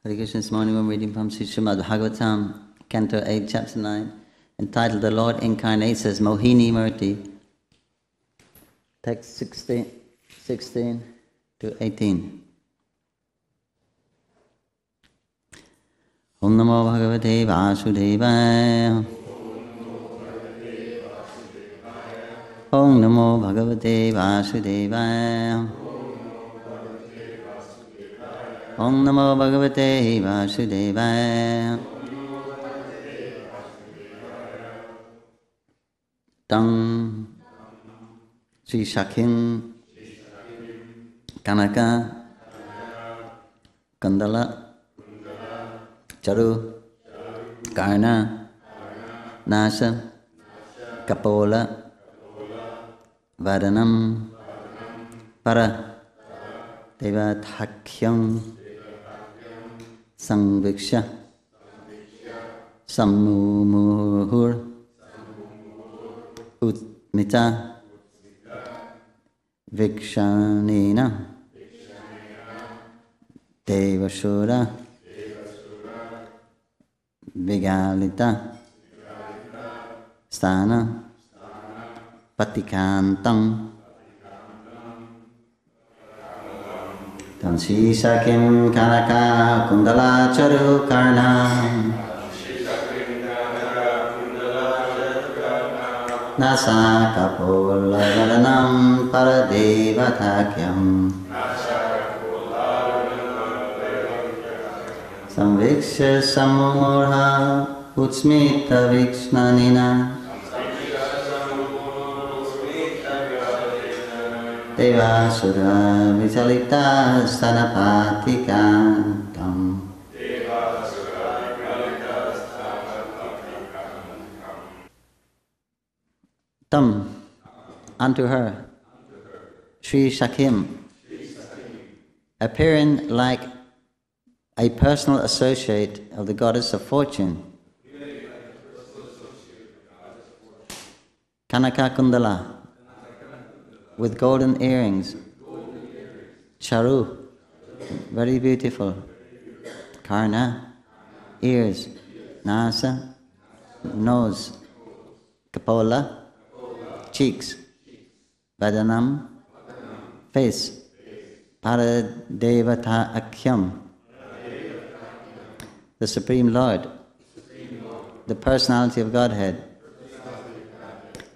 Hare Krishna. This morning we're reading from Srimad Bhagavatam, Canto 8, Chapter 9, entitled The Lord Incarnates as Mohini Murti, text 16 to 18. Om Namo Bhagavate Vasudevaya. Om Namo Bhagavate Vasudevaya. Om Namo Bhagavate Vasudevaya. Tang Sri Shakin Kanaka Kandala Charu Karna Nasa Kapola Vadanam Para Devathakyam Sangviksha Samumuhur Utmita Vikshanena Devasura Vigalita Sthana Patikantam Tansi Sakim Kanaka Kundala Charu Karna Nasa Kapola Vadanam Paradevatakyam Samviksha Samurha Utsmita Vikshnanina Devasura Vichalita Stanapatikantam. Tam, unto her, Sri Shakim, appearing like a personal associate of the goddess of fortune, Kanaka Kundala, with golden earrings, Charu, very beautiful, Karna, ears, Nasa, nose, Kapola, cheeks, Vadanam, face, Paradevata Akyam, the Supreme Lord, the personality of Godhead,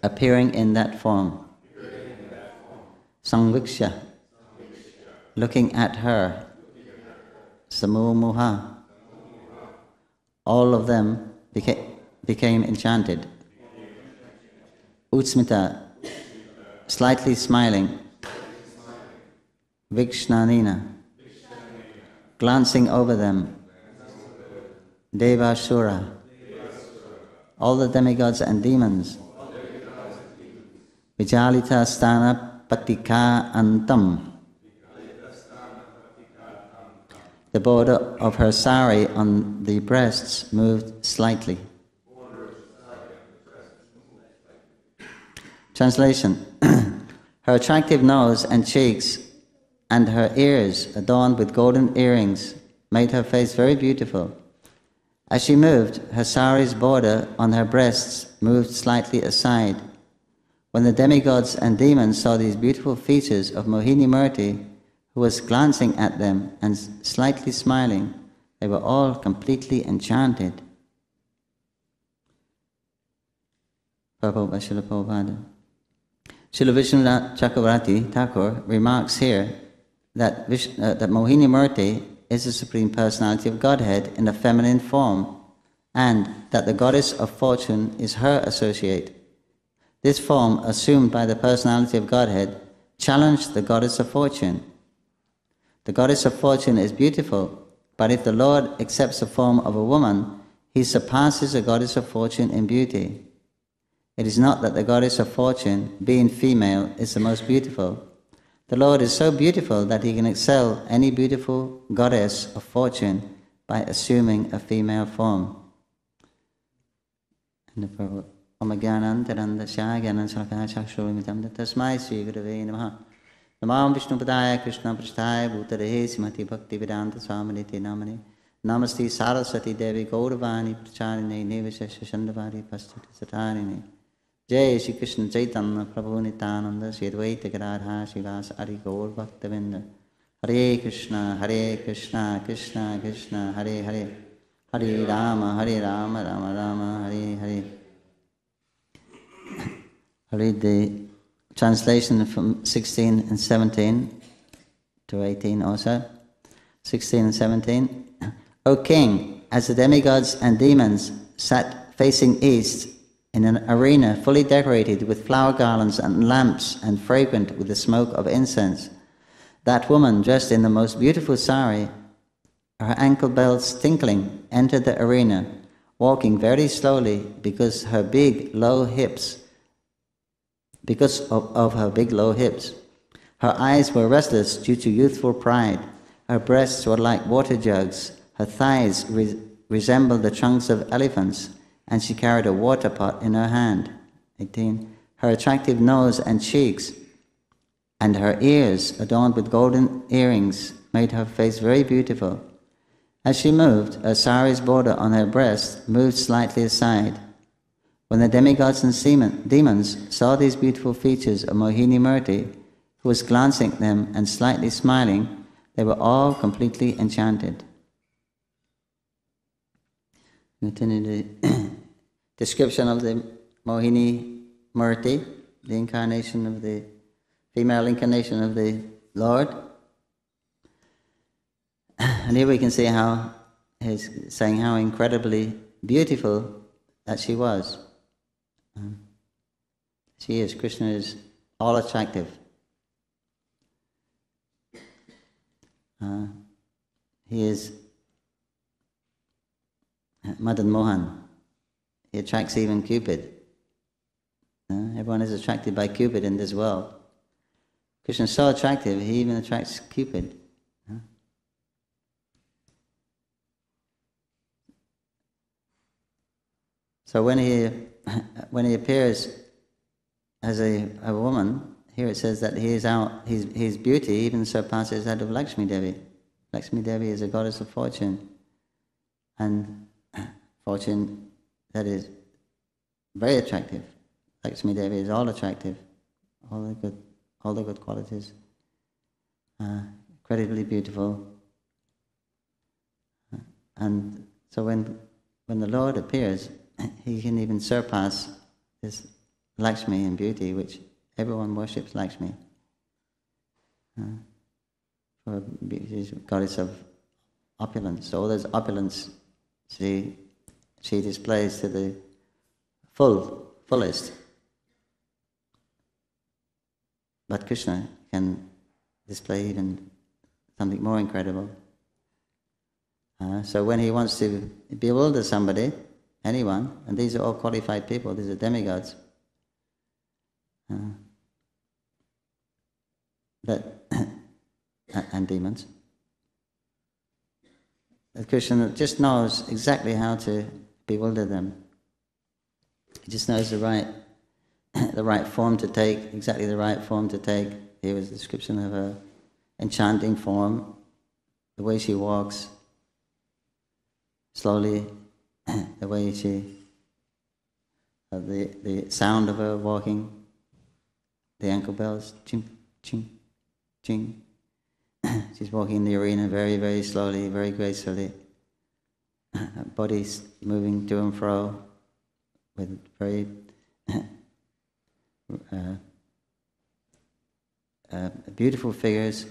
appearing in that form. Sangviksha, looking at her. Samumuha, all of them became enchanted. Utsmita, slightly smiling. Vikshnanina, glancing over them. Devasura, all the demigods and demons. Vijalita Sthana Patika Antam, the border of her sari on the breasts moved slightly. Translation. Her attractive nose and cheeks and her ears adorned with golden earrings made her face very beautiful. As she moved, her sari's border on her breasts moved slightly aside. When the demigods and demons saw these beautiful features of Mohini Murti, who was glancing at them and slightly smiling, they were all completely enchanted. Purport by Srila Prabhupada. Srila Vishnu Chakravarti Thakur remarks here that Mohini Murti is the Supreme Personality of Godhead in a feminine form, and that the goddess of fortune is her associate. This form, assumed by the personality of Godhead, challenged the goddess of fortune. The goddess of fortune is beautiful, but if the Lord accepts the form of a woman, he surpasses the goddess of fortune in beauty. It is not that the goddess of fortune, being female, is the most beautiful. The Lord is so beautiful that he can excel any beautiful goddess of fortune by assuming a female form. Om Gyanan Tarandasya Gyanan Salakaya Chakshurimitam Tasmai Sri Gurave Namaha Namam Vishnu Padaya Krishna Prasthaya Bhutare Simati Bhakti Vedanta Swaminiti Namani Namaste Saraswati Devi Gauravani Pracharini Nivishesha Shandavari Pastati Satarini. Jai Shri Krishna Chaitanya Prabhu Nityananda Shri Advaita Gadadhara Srivas Adi Gaur Bhaktavinda. Hare Krishna Krishna Krishna Hare Hare, Hare Rama Rama Rama Hare Hare. I'll read the translation from 16 and 17 to 18 also. 16 and 17. O king, as the demigods and demons sat facing east in an arena fully decorated with flower garlands and lamps and fragrant with the smoke of incense, that woman dressed in the most beautiful sari, her ankle bells tinkling, entered the arena, walking very slowly because of her big low hips. Her eyes were restless due to youthful pride. Her breasts were like water jugs. Her thighs resembled the trunks of elephants, and she carried a waterpot in her hand. 18. Her attractive nose and cheeks and her ears, adorned with golden earrings, made her face very beautiful. As she moved, her sari's border on her breast moved slightly aside. When the demigods and demons saw these beautiful features of Mohini Murti, who was glancing at them and slightly smiling, they were all completely enchanted. Continue the description of the Mohini Murti, the incarnation of the female incarnation of the Lord. And here we can see how he's saying how incredibly beautiful that she was. She is. Krishna is all attractive. He is Madan Mohan. He attracts even Cupid. Everyone is attracted by Cupid in this world. Krishna is so attractive, he even attracts Cupid. So when he appears as a woman, here it says that his beauty even surpasses that of Lakshmi Devi. Lakshmi Devi is a goddess of fortune, and fortune that is very attractive. Lakshmi Devi is all attractive, all the good qualities, incredibly beautiful. And so when the Lord appears, he can even surpass this Lakshmi in beauty, which everyone worships Lakshmi. For she's goddess of opulence. So all those opulence she displays to the fullest. But Krishna can display even something more incredible. So when he wants to bewilder somebody, anyone, and these are all qualified people, these are demigods, and demons, that Krishna just knows exactly how to bewilder them. He just knows the right form to take, exactly the right form to take. Here was a description of her enchanting form, the way she walks slowly, the way the sound of her walking, the ankle bells, ching, ching, ching. She's walking in the arena very, very slowly, very gracefully. Her body's moving to and fro with very beautiful figures,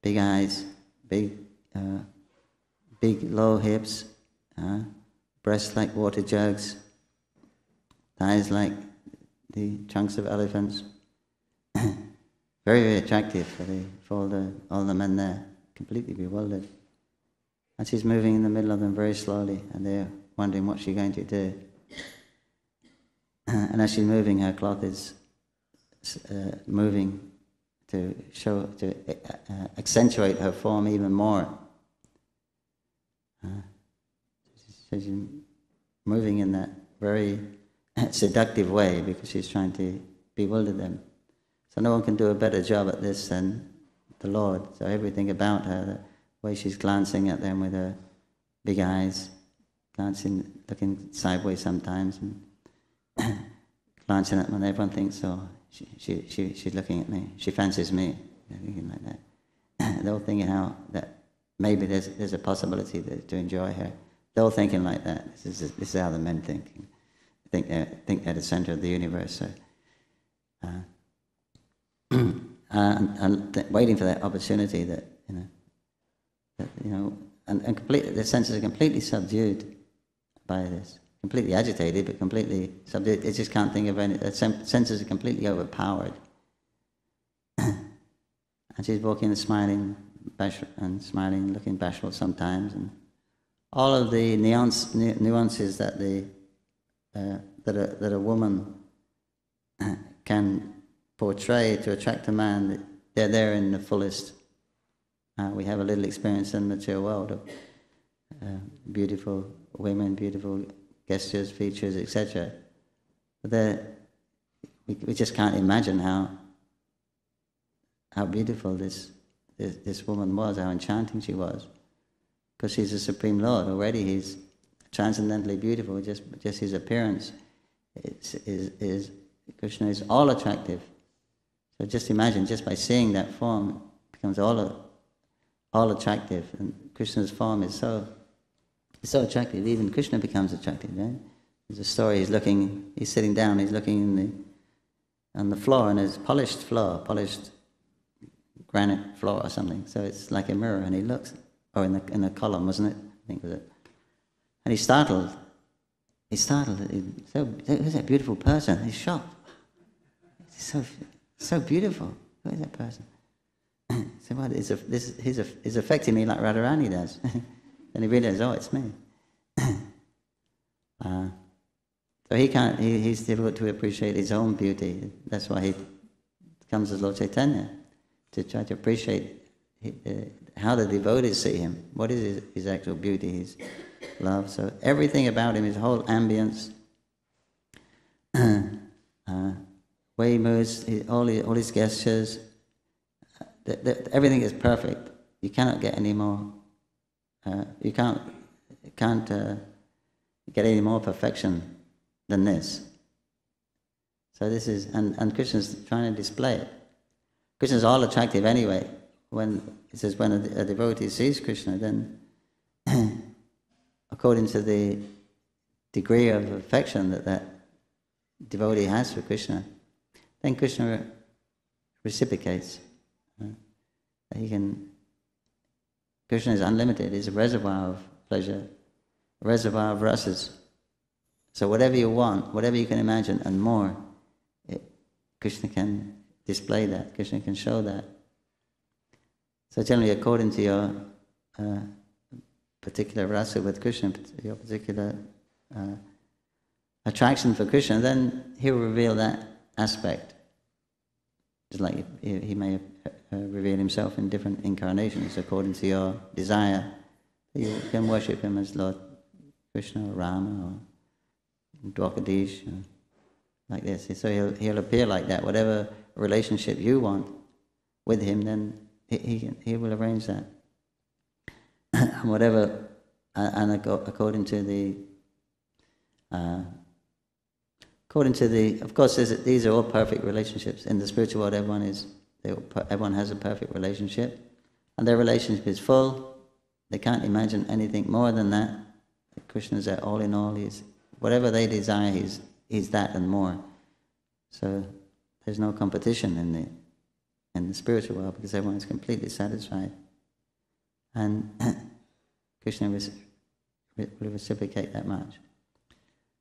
big eyes, big low hips, breasts like water jugs, thighs like the trunks of elephants. Very, very attractive for all the men there, completely bewildered. And she's moving in the middle of them very slowly, and they're wondering what she's going to do. And as she's moving, her cloth is moving to accentuate her form even more. She's moving in that very seductive way because she's trying to bewilder them. So no one can do a better job at this than the Lord. So everything about her, way she's glancing at them with her big eyes, looking sideways sometimes, and glancing at them, and everyone thinks, oh, she's looking at me, she fancies me, thinking like that. They're all thinking how that maybe there's a possibility to enjoy her. They're all thinking like that. This is how the men think. Think they're the center of the universe. So, and waiting for that opportunity that and completely, the senses are completely subdued by this, completely agitated, but completely subdued. It just can't think of any. The senses are completely overpowered. And she's walking and smiling, looking bashful sometimes, and all of the nuances that that a woman can portray to attract a man, they're there in the fullest. We have a little experience in the material world of beautiful women, beautiful gestures, features, etc. But we just can't imagine how beautiful this woman was, how enchanting she was, because she's the Supreme Lord. Already he's transcendently beautiful. Just his appearance is Krishna is all attractive. So just imagine, just by seeing that form, it becomes all attractive, and Krishna's form is so attractive. Even Krishna becomes attractive. Right? There's a story. He's sitting down. He's looking on the floor, and there's polished granite floor or something. So it's like a mirror, and he looks, or in a column, wasn't it? I think it was it. And he's startled. Who's that beautiful person? He's shocked. He's so beautiful. Who is that person? So what? He's affecting me like Radharani does. And he realizes, oh, it's me. So he can't. He's difficult to appreciate his own beauty. That's why he comes as Lord Chaitanya, to try to appreciate how the devotees see him. What is his actual beauty, his love. So everything about him, his whole ambience, way he moves, all his gestures, everything is perfect. You cannot get any more. You can't get any more perfection than this. So this is, and Krishna's trying to display it. Krishna's all attractive anyway. When it says when a devotee sees Krishna, then according to the degree of affection that devotee has for Krishna, then Krishna reciprocates. Krishna is unlimited. He's a reservoir of pleasure, a reservoir of rasas. So whatever you want, whatever you can imagine, and more, Krishna can display that. Krishna can show that. So generally, according to your particular rasa with Krishna, your particular attraction for Krishna, then he will reveal that aspect. Just like he may reveal himself in different incarnations according to your desire. You can worship him as Lord Krishna or Rama or Dwakadish, like this. So he'll appear like that. Whatever relationship you want with him, then he will arrange that. And whatever, and according to the, of course, these are all perfect relationships. In the spiritual world, everyone has a perfect relationship, and their relationship is full. They can't imagine anything more than that. Krishna's there all in all. Whatever they desire, he's that and more. So there's no competition in the spiritual world, because everyone is completely satisfied. And Krishna will reciprocate that much.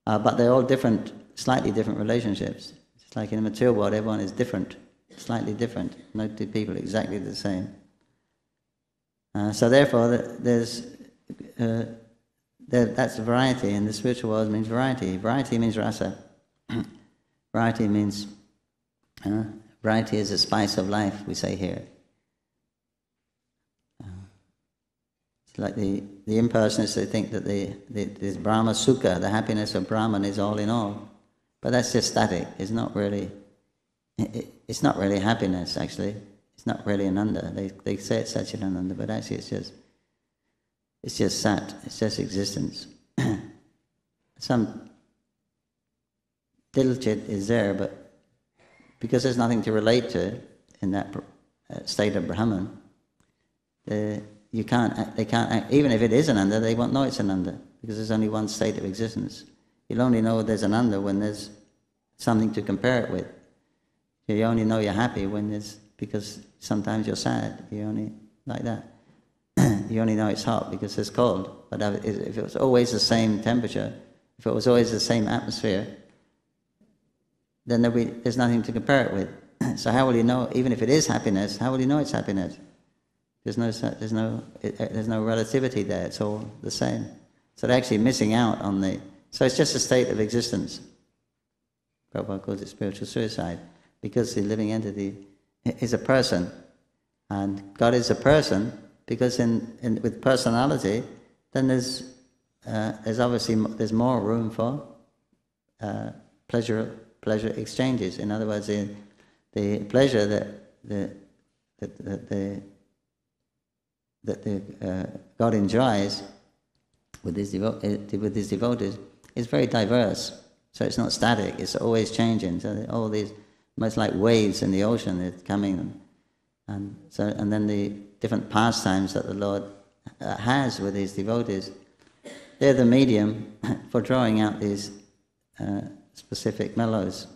But they're all different, slightly different relationships. Just like in the material world, everyone is different, slightly different. No two people are exactly the same. So therefore, that's variety. In the spiritual world means variety. Variety means rasa. Variety means, variety is a spice of life, we say here. It's like the impersonalists, they think that this Brahma Sukha, the happiness of Brahman, is all in all. But that's just static. It's not really happiness, actually. It's not really Ananda. They say it's Satchidananda, but actually it's just It's just sat, it's just existence. Some little chit is there, but because there's nothing to relate to in that state of Brahman, they can't, even if it is Ananda, they won't know it's Ananda, because there's only one state of existence. You'll only know there's Ananda when there's something to compare it with. You only know you're happy because sometimes you're sad, you only, like that. You only know it's hot because it's cold. But if it was always the same temperature, if it was always the same atmosphere, then there's nothing to compare it with. So how will you know, even if it is happiness, how will you know it's happiness? There's no relativity there, it's all the same. So they're actually missing out on so it's just a state of existence. Prabhupada calls it spiritual suicide, because the living entity is a person, and God is a person, because with personality, then there's obviously more room for pleasure exchanges. In other words, the pleasure that God enjoys with his devotees is very diverse. So it's not static; it's always changing. So all these, much like waves in the ocean, it's coming, and then the different pastimes that the Lord has with his devotees, they're the medium for drawing out these specific mellows,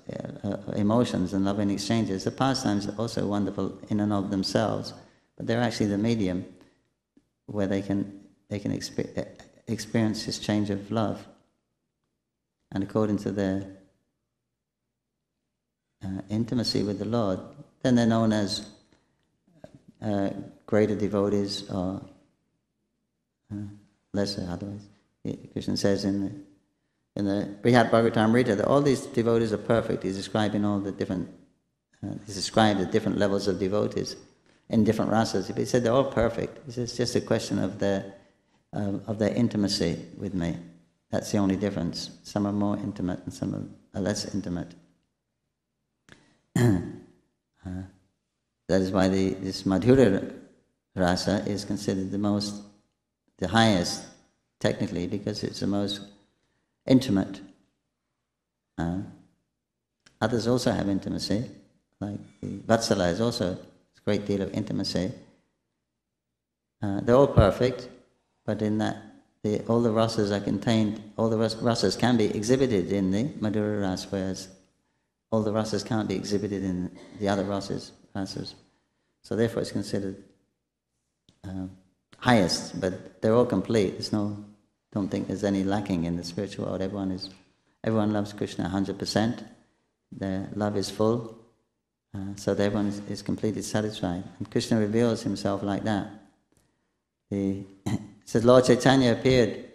emotions and loving exchanges. The pastimes are also wonderful in and of themselves, but they're actually the medium where they can experience this change of love. And according to their intimacy with the Lord, then they're known as greater devotees or lesser otherwise. Krishna says in the Brihat Bhagavatamrita that all these devotees are perfect. He's describing all the different, he's described the different levels of devotees in different rasas. He said they're all perfect. It's just a question of their intimacy with me. That's the only difference. Some are more intimate and some are less intimate. That is why this Madhura rasa is considered the highest, technically, because it's the most intimate. Others also have intimacy, like the Vatsala is also a great deal of intimacy. They're all perfect, but in that all the rasas are contained, all the rasas can be exhibited in the Madhura rasa, whereas all the rasas can't be exhibited in the other rasas. So therefore it's considered highest, but they're all complete. Don't think there's any lacking in the spiritual world. Everyone loves Krishna 100%. Their love is full, so that everyone is completely satisfied. And Krishna reveals himself like that. It says Lord Chaitanya appeared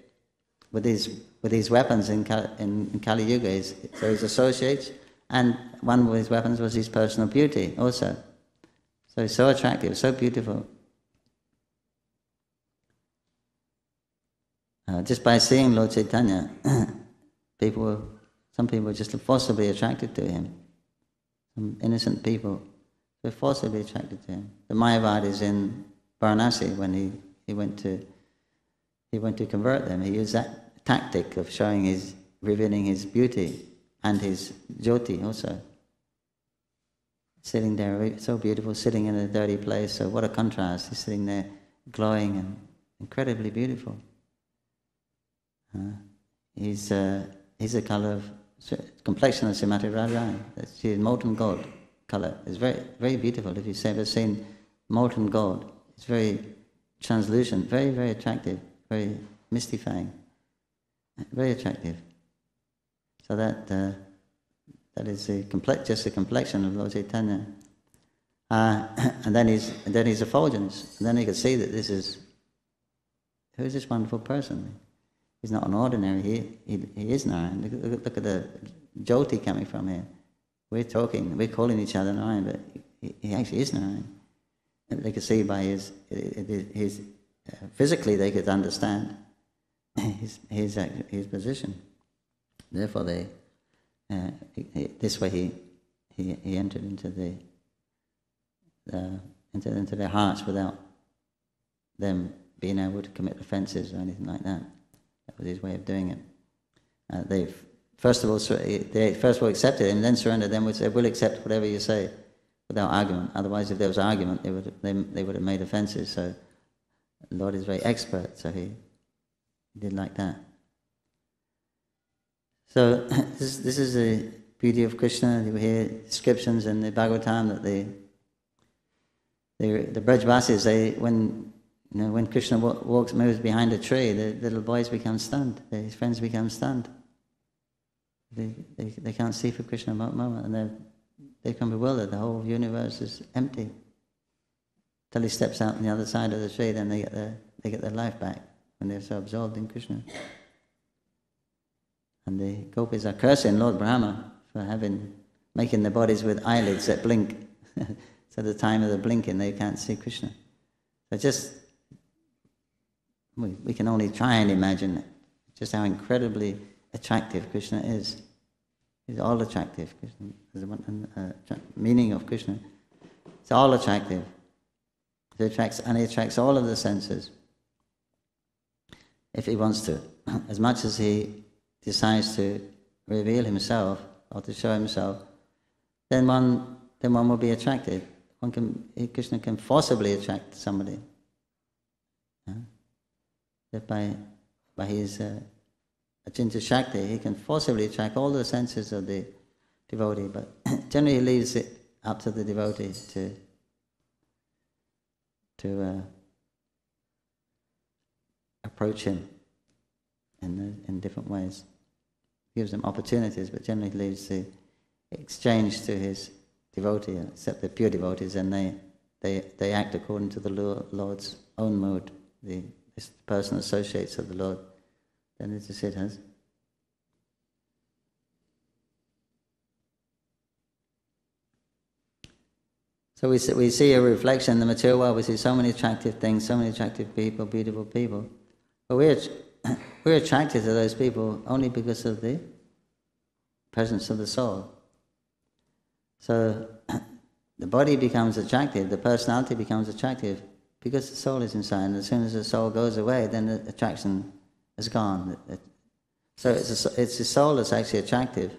with his weapons in Kali Yuga. So his associates, and one of his weapons was his personal beauty also. So he's so attractive, so beautiful. Just by seeing Lord Chaitanya, some people are just forcibly attracted to him. Some innocent people, they're forcibly attracted to him. The Mayavadis in Varanasi, when he went to convert them, he used that tactic of revealing his beauty and his jyoti also. Sitting there, so beautiful, sitting in a dirty place. So what a contrast! He's sitting there, glowing and incredibly beautiful. He's a colour of complexion of Srimati Radharani. She's molten gold colour. It's very, very beautiful. If you've ever seen molten gold, it's very translucent, very, very attractive, very mystifying, very attractive. So that is just the complexion of Lord Chaitanya. And then his effulgence. And then you could see that who is this wonderful person? He's not an ordinary, he is Narayan. Look at the jyoti coming from here. We're calling each other Narayan, but he actually is Narayan. And they could see by his physically they could understand his position. Therefore this way he entered into their hearts without them being able to commit offences or anything like that. That was his way of doing it. They first of all accepted it and then surrendered. Then would say, "We'll accept whatever you say," without argument. Otherwise, if there was argument, they would have made offences. So the Lord is very expert, so he did like that. So this is the beauty of Krishna. We hear descriptions in the Bhagavatam that the Brajvasis, when Krishna moves behind a tree, the little boys become stunned. His friends become stunned. They can't see for Krishna at a moment, and they become bewildered. The whole universe is empty. Till he steps out on the other side of the tree, then they get their life back when they're so absorbed in Krishna. And the gopis are cursing Lord Brahma for making their bodies with eyelids that blink. So at the time of the blinking, they can't see Krishna. So we can only try and imagine just how incredibly attractive Krishna is. He's all attractive. Krishna is the meaning of Krishna. It's all attractive. He attracts all of the senses. If he wants to, as much as he decides to reveal himself or to show himself, then one will be attracted. Krishna can forcibly attract somebody. That by his Achinta Shakti, he can forcibly attract all the senses of the devotee, but generally he leaves it up to the devotee to approach him in different ways. Gives them opportunities, but generally leaves the exchange to his devotee, except the pure devotees, and they act according to the Lord's own mood. This person associates with the Lord, then it's as it has. So we see a reflection in the material world. We see so many attractive things, so many attractive people, beautiful people. But we're attracted to those people only because of the presence of the soul. So the body becomes attractive, the personality becomes attractive because the soul is inside. And as soon as the soul goes away, then the attraction is gone. So it's the soul that's actually attractive.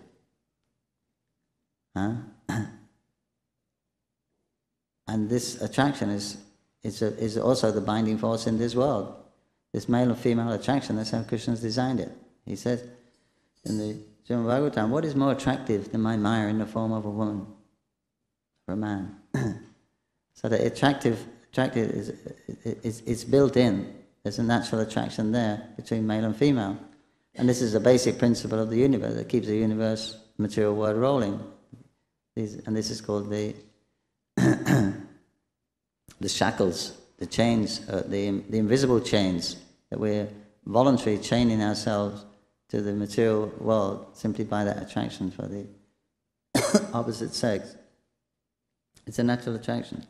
And this attraction is also the binding force in this world. This male and female attraction, that's how Krishna's designed it. He says in the Srimad Bhagavatam, what is more attractive than my Maya in the form of a woman or a man? So the attractive is built in. There's a natural attraction there between male and female. And this is a basic principle of the universe that keeps the universe, material world rolling. And this is called the the shackles, the chains, the invisible chains, that we're voluntarily chaining ourselves to the material world simply by that attraction for the opposite sex. It's a natural attraction.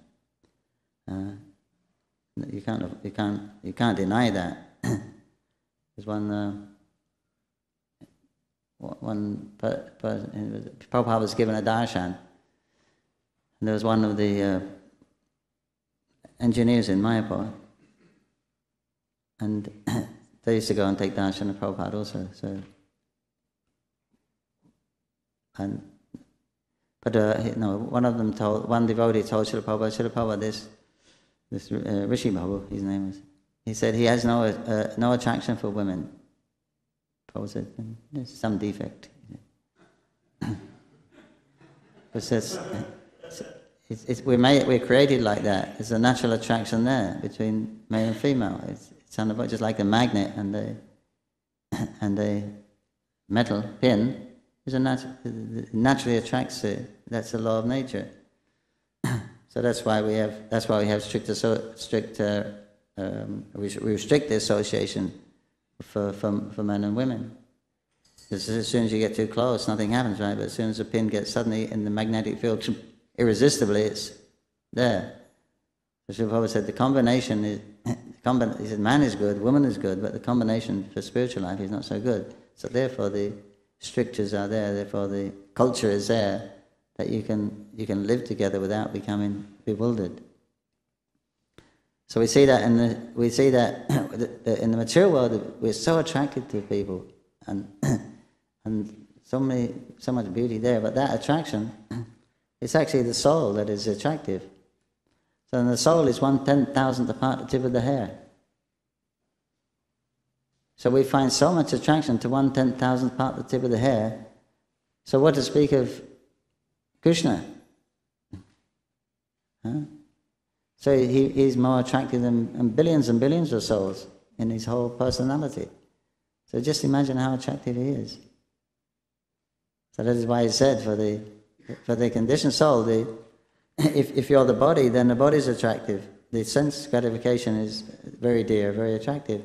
You can't deny that. There's one person, Prabhupada was given a darshan, and there was one of the engineers in Mayapur, and they used to go and take darshan of Prabhupada also. One devotee told Srila Prabhupada, this Rishi Babu, his name was, he said he has no attraction for women. Prabhupada said, there's some defect. We're created like that. There's a natural attraction there between male and female. It's just like a magnet and a metal pin. It naturally attracts it. That's the law of nature. So that's why we have strict we restrict the association for men and women. Because as soon as you get too close, nothing happens, right? But as soon as the pin gets suddenly in the magnetic field, irresistibly, it's there. So Srila Prabhupada said the combination is, he said man is good, woman is good, but the combination for spiritual life is not so good. So therefore the strictures are there, therefore the culture is there, that you can live together without becoming bewildered. So we see that in the material world, we're so attracted to people, and so much beauty there. But that attraction, it's actually the soul that is attractive. So the soul is 1/10,000th part the tip of the hair. So we find so much attraction to 1/10,000th part the tip of the hair. So what to speak of Krishna? Huh? So he's more attractive than billions and billions of souls in his whole personality. So just imagine how attractive he is. So that is why he said for the conditioned soul, if you're the body, then the body is attractive. The sense gratification is very dear, very attractive.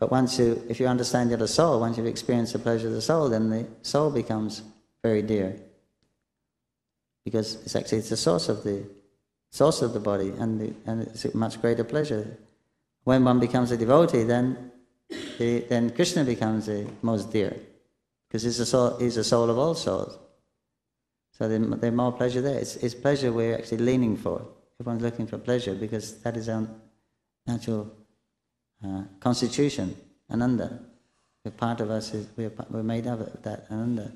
But if you understand you're the soul, once you've experienced the pleasure of the soul, then the soul becomes very dear. Because it's the source of the body, and it's a much greater pleasure. When one becomes a devotee, then Krishna becomes the most dear, because he's the soul of all souls. So there's more pleasure there. It's pleasure we're actually leaning for. Everyone's looking for pleasure because that is our natural constitution, ananda. Part of us we're made of that ananda.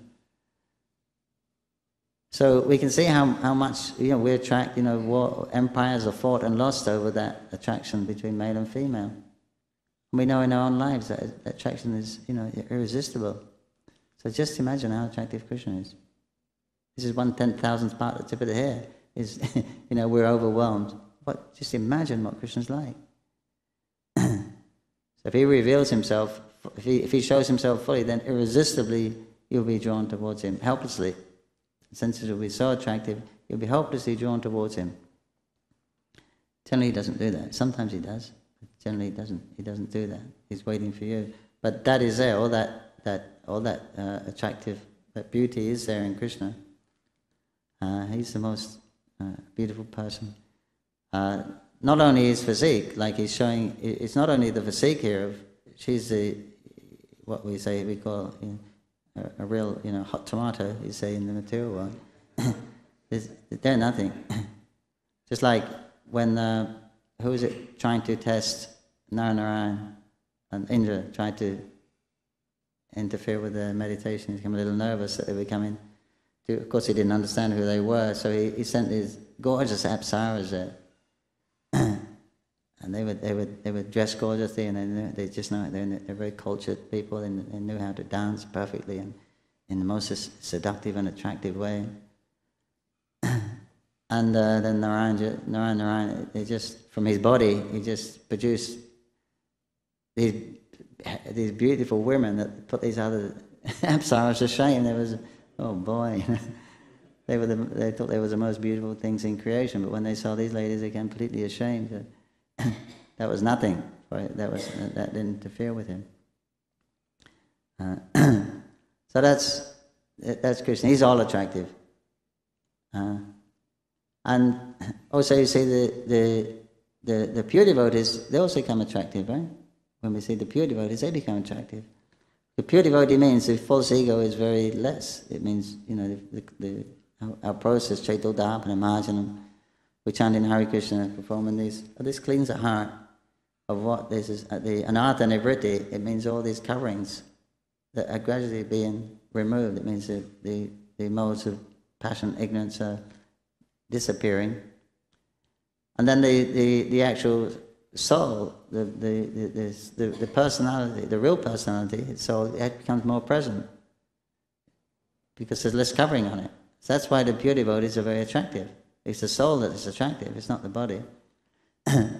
So we can see how much we attract. Empires are fought and lost over that attraction between male and female. And we know in our own lives that attraction is irresistible. So just imagine how attractive Krishna is. This is 1/10,000th part of the tip of the hair. We're overwhelmed. But just imagine what Krishna's like. So if he reveals himself, if he shows himself fully, then irresistibly you'll be drawn towards him, helplessly. The senses will be so attractive, you'll be helplessly drawn towards him. Generally he doesn't do that. Sometimes he does, but generally he doesn't do that. He's waiting for you. But that is there, all that attractive, that beauty is there in Krishna. He's the most beautiful person. Not only his physique, like he's showing, it's not only the physique here she's what we call a real hot tomato, you say in the material world. They're nothing. Just like when who is it trying to test Narayan and Indra tried to interfere with their meditation. He became a little nervous that they were coming. Of course, he didn't understand who they were, so he sent these gorgeous apsaras there, and they were dressed gorgeously, and they just know they're very cultured people, and they knew how to dance perfectly and in the most seductive and attractive way. And then Narayan, they just from his body, he just produced these beautiful women that put these other apsaras to shame. There was, oh boy, they thought they were the most beautiful things in creation, but when they saw these ladies, they became completely ashamed. That was nothing. Right? That didn't interfere with him. So that's Krishna. He's all attractive. And also you see the pure devotees, they also become attractive, right? When we see the pure devotees, they become attractive. The pure devotee means the false ego is very less. It means, our process, Chaitodapana, Marjanam, we're chanting Hare Krishna, performing these. This cleans the heart of what this is. The anartha nivritti, it means all these coverings that are gradually being removed. It means that the modes of passion, ignorance are disappearing. And then the actual soul, the personality, the real personality, the soul, it becomes more present because there's less covering on it. So that's why the pure devotees are very attractive. It's the soul that is attractive, it's not the body.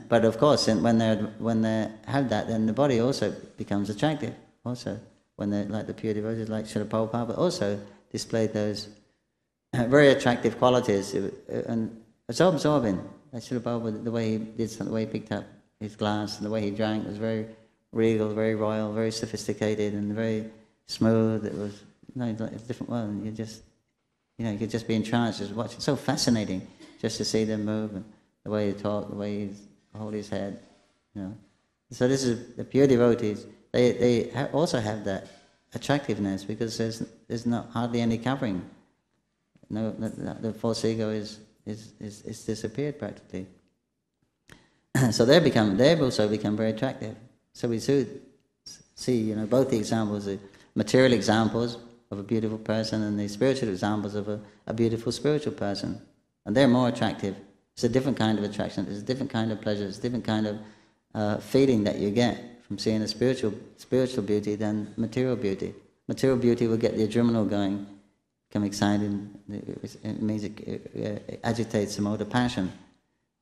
But of course, when they have that, then the body also becomes attractive. Also, when they're like the pure devotees, like Srila Prabhupada, also displayed those very attractive qualities, and it's so absorbing. Like Srila Prabhupada, the way he did something, the way he picked up his glass, and the way he drank was very regal, very royal, very sophisticated, and very smooth. It was it's a different world. And you could just be entranced, just watching. So fascinating, just to see them move, and the way he talked, the way he hold his head. So this is the pure devotees. They also have that attractiveness because there's not hardly any covering. No, the false ego is disappeared practically. So they've also become very attractive. So we see, both the examples, the material examples of a beautiful person and the spiritual examples of a beautiful spiritual person. And they're more attractive. It's a different kind of attraction. It's a different kind of pleasure. It's a different kind of feeling that you get from seeing a spiritual beauty than material beauty. Material beauty will get the adrenal going, become excited. It means it agitates the mode of passion.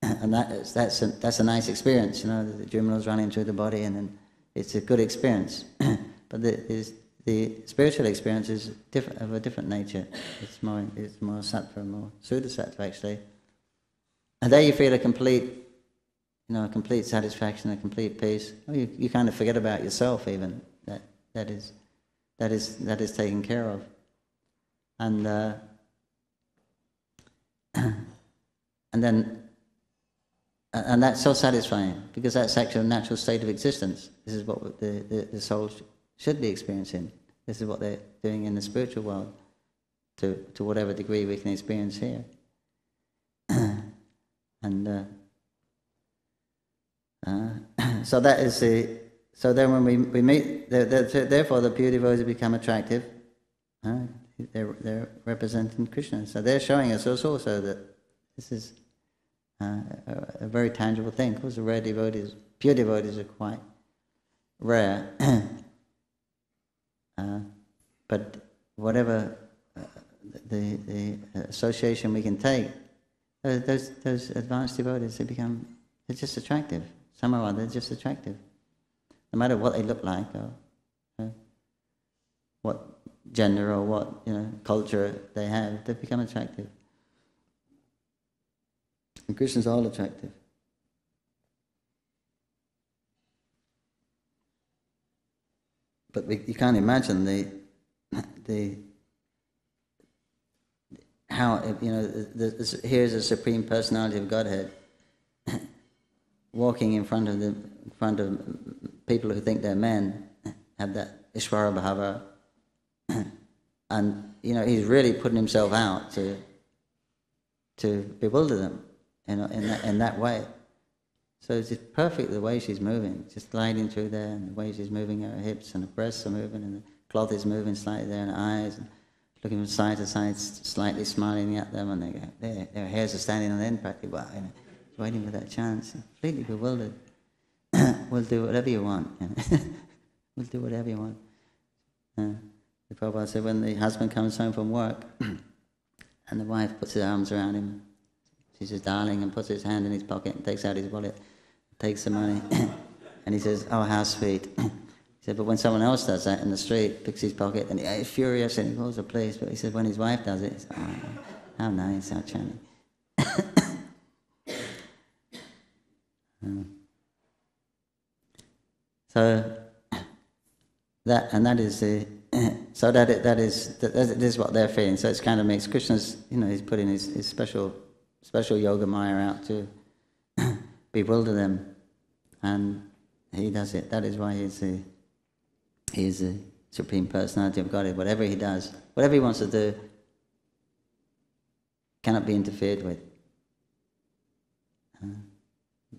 And that's a nice experience, the adrenal's running through the body, and then it's a good experience. But the spiritual experience is different, of a different nature. It's more sattva, more Suddha-sattva actually. And there you feel a complete satisfaction, a complete peace. You kind of forget about yourself even. That is taken care of. And and that's so satisfying, because that's actually a natural state of existence. This is what the soul should be experiencing. This is what they're doing in the spiritual world, to whatever degree we can experience here. And so that is the. So then, when we meet, therefore the pure devotees become attractive. They're representing Krishna. So they're showing us also that this is a very tangible thing. Of course, the rare devotees, pure devotees, are quite rare. But whatever the association we can take, those advanced devotees, they're just attractive. Somehow or other, they're just attractive. No matter what they look like, or what gender or what culture they have, they become attractive. And Krishna's all attractive. But you can't imagine how here's a Supreme Personality of Godhead walking in front of people who think they're men, have that Ishvara Bhava, and he's really putting himself out to bewilder them, in that way. So it's just perfect the way she's moving, just gliding through there, and the way she's moving her hips, and the breasts are moving, and the cloth is moving slightly there, and her eyes, and looking from side to side, slightly smiling at them, and their hairs are standing on end practically, waiting for that chance, completely bewildered. We'll do whatever you want. We'll do whatever you want. The Prabhupada said when the husband comes home from work, and the wife puts her arms around him, she says, darling, and puts his hand in his pocket and takes out his wallet, takes the money, and he says, oh, how sweet. He said, but when someone else does that in the street, picks his pocket, and he's furious and he calls the police. But he said, when his wife does it, it's, oh, how nice, how charming. So that is what they're feeling. So it's kind of makes Krishna's, he's putting his special yoga maya out to bewilder them, and he does it. That is why he's the Supreme Personality of Godhead. Whatever he does, whatever he wants to do, cannot be interfered with.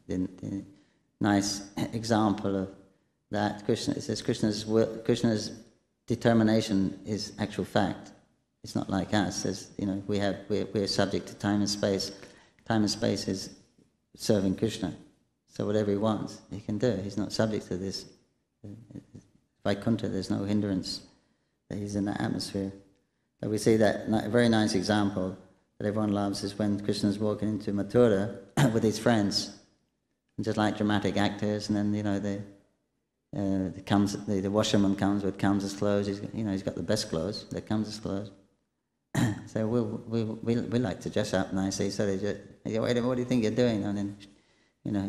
The nice example of that, it says Krishna's determination is actual fact. It's not like us. As we're subject to time and space. Time and space is serving Krishna. So whatever he wants, he can do. He's not subject to this. Vaikuntha, there's no hindrance that he's in that atmosphere. So we see that a very nice example that everyone loves is when Krishna's walking into Mathura with his friends, and just like dramatic actors, and then the washerman comes with Kamsa's clothes. He's got the best clothes. They're Kamsa's clothes. So we like to dress up nicely. So they just, wait a minute, what do you think you're doing? And then,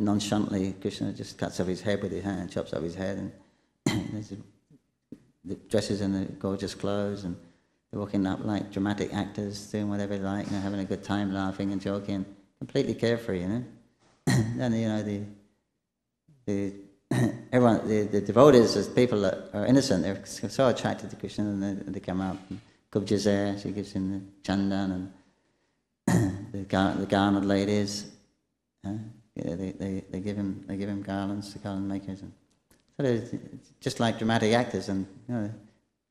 nonchalantly, Krishna just cuts off his head with his hand, chops off his head, and the dresses in the gorgeous clothes, and they're walking up like dramatic actors, doing whatever they like, having a good time, laughing and joking, completely carefree, And everyone, the devotees, as people that are innocent, they're so attracted to Krishna, and they come up. And Kubja's there, she gives him the chandan, and the garland ladies They give him garlands to garland makers, and so they're just like dramatic actors, and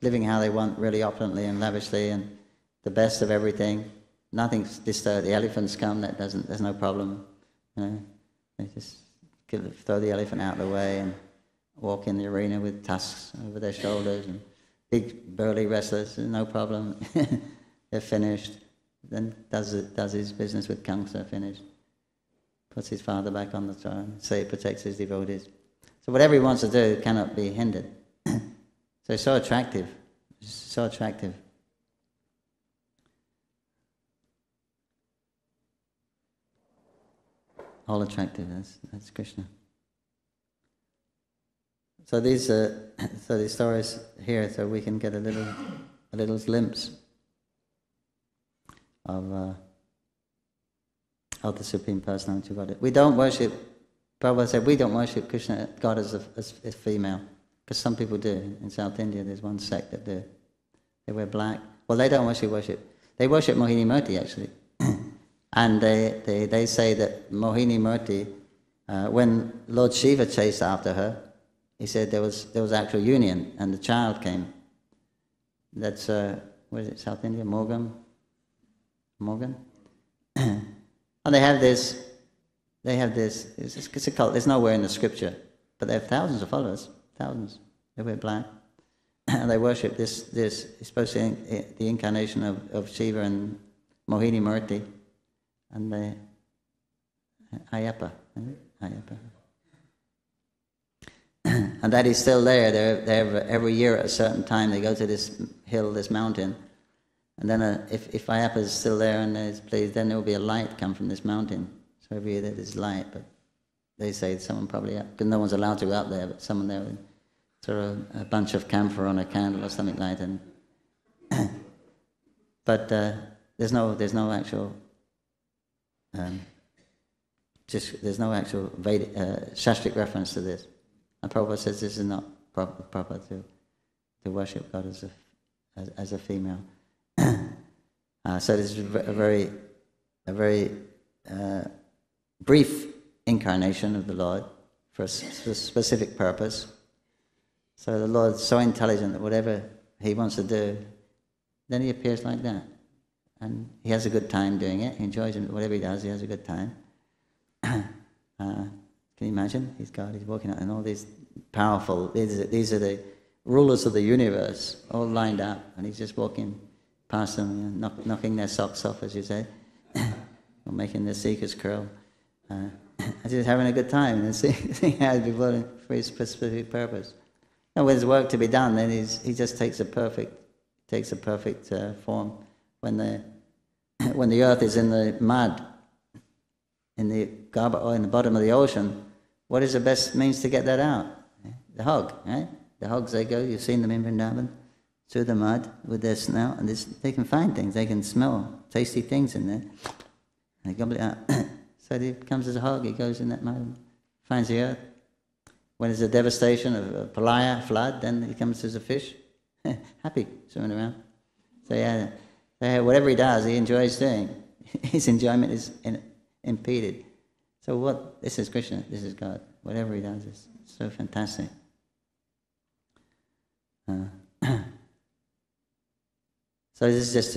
living how they want, really opulently and lavishly, and the best of everything. Nothing's disturbed. The elephants come. There's no problem. They just throw the elephant out of the way and walk in the arena with tusks over their shoulders and big burly wrestlers. No problem. They're finished. Then does his business with Kamsa, finished. Puts his father back on the throne. So he protects his devotees. So whatever he wants to do cannot be hindered. So it's so attractive. It's so attractive. All attractive. That's Krishna. So these stories here, so we can get a little glimpse of the Supreme Personality of Godhead. We don't worship. Prabhupada said we don't worship Krishna, God as a female, because some people do. In South India, there's one sect that do. They wear black. Well, they don't worship. They worship Mohini Murti actually, and they say that Mohini Murti, when Lord Shiva chased after her, he said there was actual union, and the child came. That's where is it? South India, Morgan. And they have this. It's a cult. There's nowhere in the scripture, but they have thousands of followers. Thousands. They wear black, and they worship this. It's supposed to be the incarnation of Shiva and Mohini Murti, and the Ayappa. And that is still there. They're every year at a certain time they go to this hill, this mountain, and then if Ayappa is still there and is pleased, then there will be a light come from this mountain. So every year there's light, but they say someone probably up, because no one's allowed to go up there, but someone there will throw a bunch of camphor on a candle or something like that. But there's no actual there's no actual Vedic, Shastric reference to this. And Prabhupada says this is not proper to worship God as a female. So this is a very brief incarnation of the Lord for a specific purpose. So the Lord's so intelligent that whatever He wants to do, then He appears like that. And He has a good time doing it. He enjoys it. Whatever He does, He has a good time. Can you imagine? He's God, He's walking out, and all these powerful, these are the rulers of the universe, all lined up, and He's just walking past them, knocking their socks off, as you say, or making their seekers curl. And just having a good time, and seeing how He's devoted for His specific purpose. And when there's work to be done, then He just takes a perfect form. When the earth is in the mud, in the garbage, or in the bottom of the ocean, what is the best means to get that out? The hog, right? The hogs, they go, you've seen them in Vrindavan, through the mud with their snout, and they can find things, they can smell tasty things in there, and they gobble it out. So he comes as a hog, he goes in that mud and finds the earth. When there's a devastation of a pralaya, flood, then he comes as a fish, happy, swimming around. So yeah, whatever he does, he enjoys doing. His enjoyment is impeded. So this is Krishna, this is God. Whatever He does is so fantastic. So this is just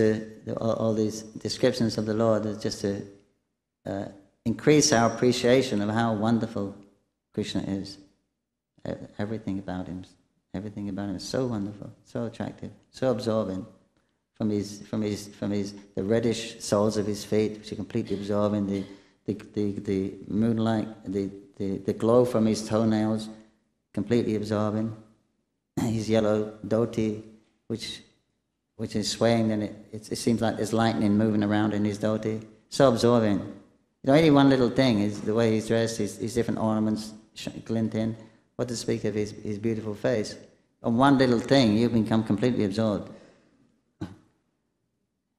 all these descriptions of the Lord is just to increase our appreciation of how wonderful Krishna is. Everything about Him is so wonderful, so attractive, so absorbing. From the reddish soles of His feet, which are completely absorbing, the moonlight, the glow from His toenails, completely absorbing. His yellow dhoti, which is swaying, and it seems like there's lightning moving around in His dhoti. So absorbing. Any one little thing is the way He's dressed, His different ornaments glint in. What to speak of His beautiful face? On one little thing, you become completely absorbed.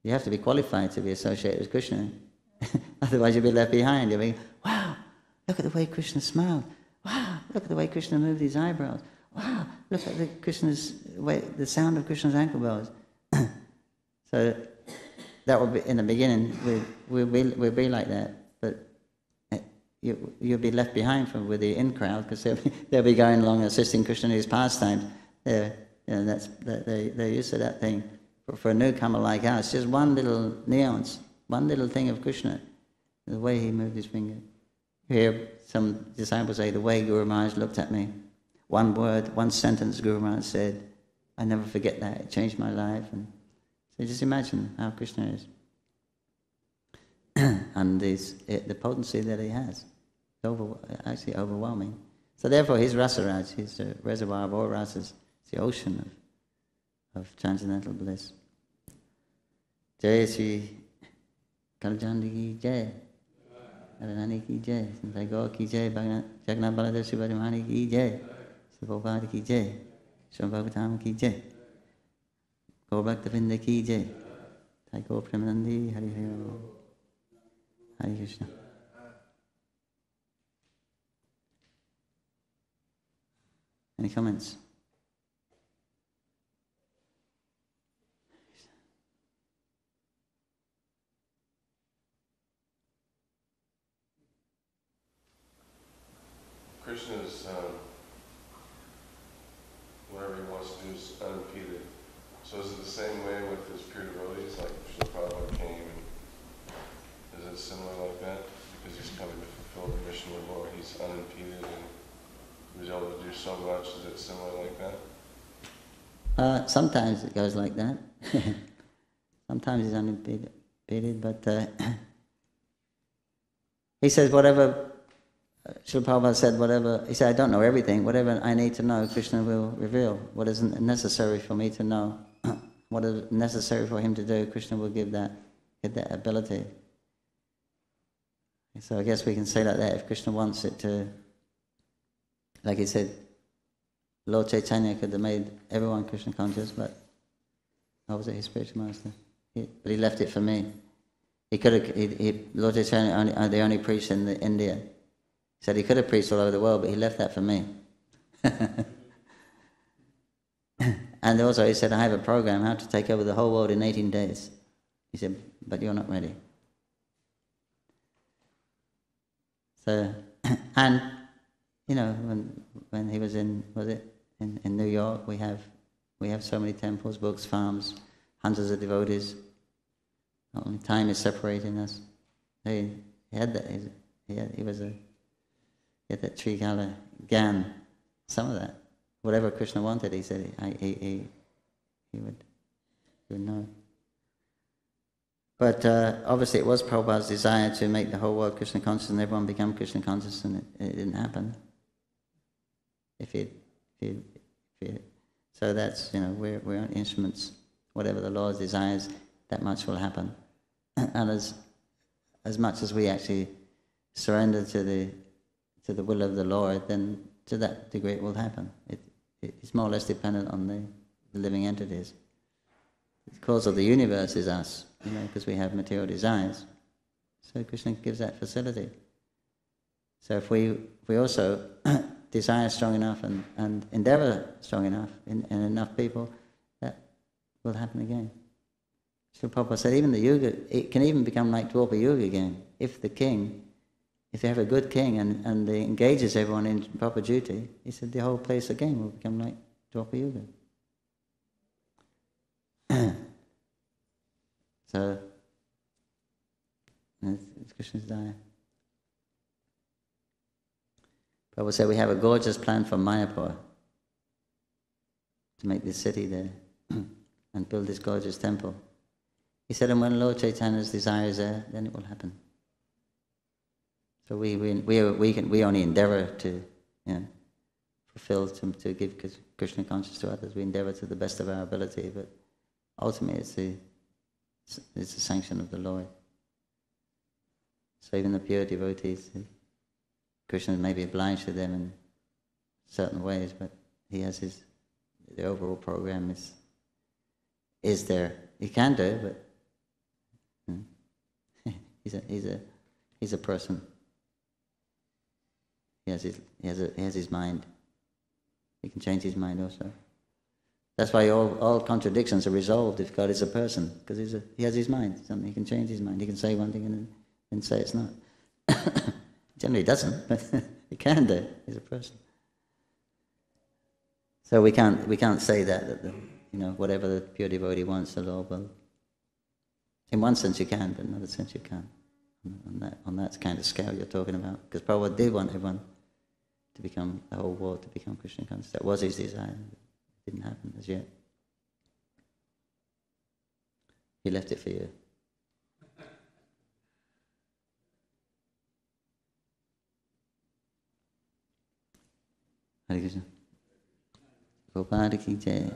You have to be qualified to be associated with Krishna. Otherwise you'll be left behind. You'll be, wow, look at the way Krishna smiled. Wow, look at the way Krishna moved his eyebrows. Wow, look at the sound of Krishna's ankle bells. So that will be, in the beginning, we'll be like that. But you'll be left behind with the in crowd, because they'll be going along assisting Krishna in his pastimes. They're used to that thing. For a newcomer like us, just one little nuance, one little thing of Krishna, the way he moved his finger. You hear some disciples say, the way Guru Maharaj looked at me, one word, one sentence Guru Maharaj said, I never forget that, it changed my life. And so just imagine how Krishna is. And the potency that he has, actually overwhelming. So therefore he's Rasaraj, he's the reservoir of all rasas, it's the ocean of transcendental bliss. Jai Sri Pankajangri ki Jai, Radharani ki Jai, Santai Gaur ki Jai, Jagannath Baladev Subramani ki Jai, Prabhupada ki Jai, Srimad Bhagavatam ki Jai, Gaur Bhaktavinda ki Jai, Thai Gaur Premanandi, Hari Hari Om. Hare Krishna. Any comments? Krishna's whatever he wants to do is unimpeded. So is it the same way with his pure devotees, like Srila Prabhupada came and is it similar like that? Because he's coming to fulfill the mission of the Lord, he's unimpeded and he was able to do so much. Is it similar like that? Sometimes it goes like that. Sometimes he's unimpeded, but he says whatever, Srila Prabhupada said whatever, he said I don't know everything, whatever I need to know Krishna will reveal. What isn't necessary for me to know, what is necessary for him to do, Krishna will give that ability. So I guess we can say like that, if Krishna wants it to, like he said, Lord Chaitanya could have made everyone Krishna conscious, but I was his spiritual master. But he left it for me. He could have, Lord Chaitanya the only priest in India. He said he could have preached all over the world, but he left that for me. And also he said, I have a program how to take over the whole world in 18 days. He said, but you're not ready. So, and, you know, when he was in New York, we have so many temples, books, farms, hundreds of devotees. Only time is separating us. He had that. He had that Trikala Gyan, some of that. Whatever Krishna wanted, he said he would know. But obviously it was Prabhupada's desire to make the whole world Krishna conscious and everyone become Krishna conscious, and it didn't happen. So that's, you know, we're instruments. Whatever the Lord desires, that much will happen. And as much as we actually surrender to the will of the Lord, then to that degree it will happen. It's more or less dependent on the living entities. The cause of the universe is us, you know, because we have material desires. So Krishna gives that facility. So if we also desire strong enough and endeavor strong enough in enough people, that will happen again. Srila Prabhupada said even the yuga, it can even become like Dwapara Yuga again. If they have a good king and they engages everyone in proper duty, he said the whole place again will become like Dwapara Yuga. So, it's Krishna's desire. Prabhupada said we have a gorgeous plan for Mayapur to make this city there and build this gorgeous temple. He said, and when Lord Chaitanya's desire is there, then it will happen. So we only endeavor to, you know, fulfill, to give Krishna consciousness to others. We endeavor to the best of our ability, but ultimately it's the sanction of the Lord. So even the pure devotees, Krishna may be obliged to them in certain ways, but he has the overall program is there. He can do, but he's a person. He has his mind. He can change his mind also. That's why all contradictions are resolved if God is a person, because he has his mind. He can change his mind. He can say one thing and then say it's not. Generally doesn't, but he can do. He's a person. So we can't say that the, whatever the pure devotee wants, the Lord will. In one sense you can, but in another sense you can't. On that kind of scale you're talking about. Because Prabhupada did want everyone to become, the whole world to become Krishna conscious. That was his desire. It didn't happen as yet. He left it for you. Hare Krishna. Prabhupada ki jai.